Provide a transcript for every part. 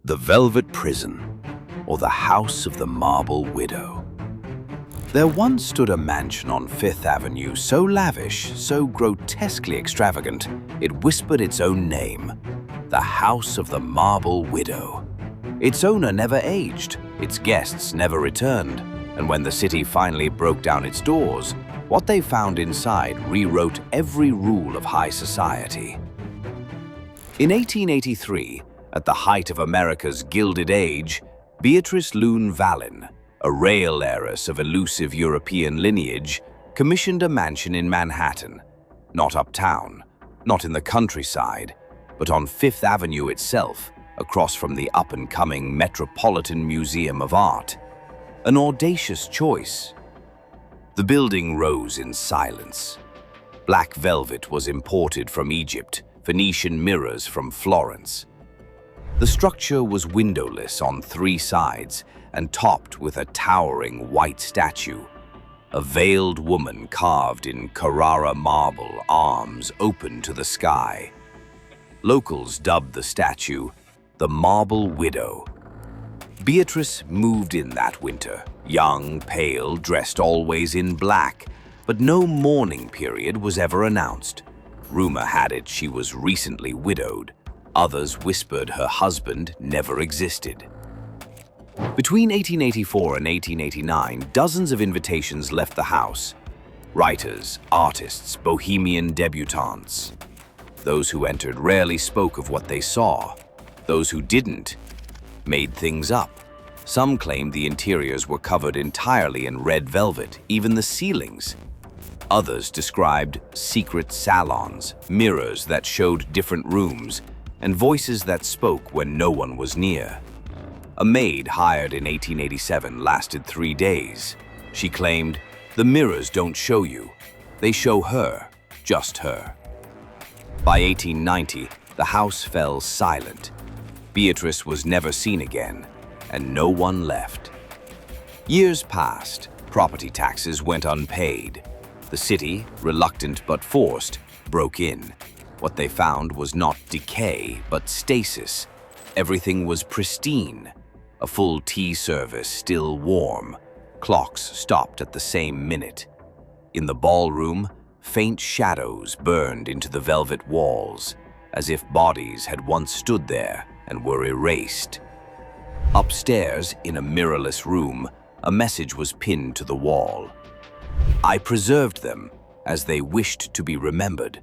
The Velvet Prison, or the House of the Marble Widow. There once stood a mansion on Fifth Avenue so lavish, so grotesquely extravagant, it whispered its own name, the House of the Marble Widow. Its owner never aged, its guests never returned, and when the city finally broke down its doors, what they found inside rewrote every rule of high society. In 1883, at the height of America's Gilded Age, Beatrice Loon Vallin, a rail heiress of elusive European lineage, commissioned a mansion in Manhattan, not uptown, not in the countryside, but on Fifth Avenue itself, across from the up-and-coming Metropolitan Museum of Art. An audacious choice. The building rose in silence. Black velvet was imported from Egypt, Venetian mirrors from Florence. The structure was windowless on three sides and topped with a towering white statue, a veiled woman carved in Carrara marble, arms open to the sky. Locals dubbed the statue the Marble Widow. Beatrice moved in that winter, young, pale, dressed always in black, but no mourning period was ever announced. Rumor had it she was recently widowed. Others whispered her husband never existed. Between 1884 and 1889, dozens of invitations left the house. Writers, artists, bohemian debutantes. Those who entered rarely spoke of what they saw. Those who didn't made things up. Some claimed the interiors were covered entirely in red velvet, even the ceilings. Others described secret salons, mirrors that showed different rooms, and voices that spoke when no one was near. A maid hired in 1887 lasted 3 days. She claimed, "The mirrors don't show you. They show her, just her." By 1890, the house fell silent. Beatrice was never seen again, and no one left. Years passed. Property taxes went unpaid. The city, reluctant but forced, broke in. What they found was not decay, but stasis. Everything was pristine. A full tea service still warm. Clocks stopped at the same minute. In the ballroom, faint shadows burned into the velvet walls, as if bodies had once stood there and were erased. Upstairs, in a mirrorless room, a message was pinned to the wall. "I preserved them as they wished to be remembered.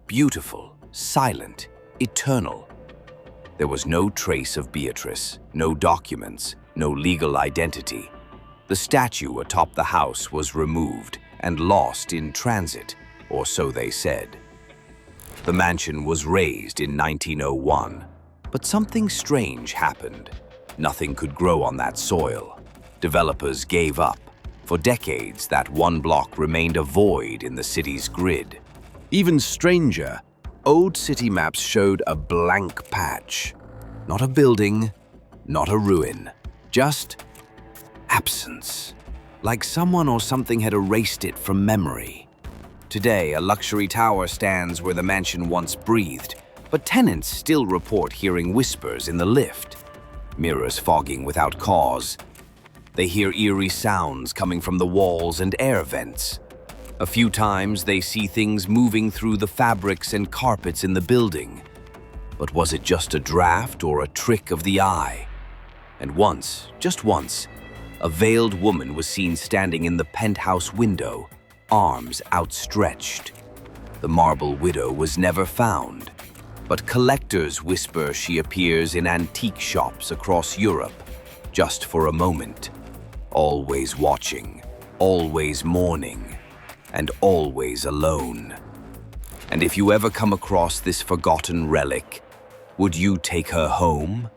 Beautiful, silent, eternal." There was no trace of Beatrice, no documents, no legal identity. The statue atop the house was removed and lost in transit, or so they said. The mansion was razed in 1901, but something strange happened. Nothing could grow on that soil. Developers gave up. For decades, that one block remained a void in the city's grid. Even stranger, old city maps showed a blank patch. Not a building, not a ruin, just absence. Like someone or something had erased it from memory. Today, a luxury tower stands where the mansion once breathed, but tenants still report hearing whispers in the lift. Mirrors fogging without cause. They hear eerie sounds coming from the walls and air vents. A few times they see things moving through the fabrics and carpets in the building. But was it just a draft or a trick of the eye? And once, just once, a veiled woman was seen standing in the penthouse window, arms outstretched. The Marble Widow was never found, but collectors whisper she appears in antique shops across Europe, just for a moment. Always watching, always mourning, and always alone. And if you ever come across this forgotten relic, would you take her home?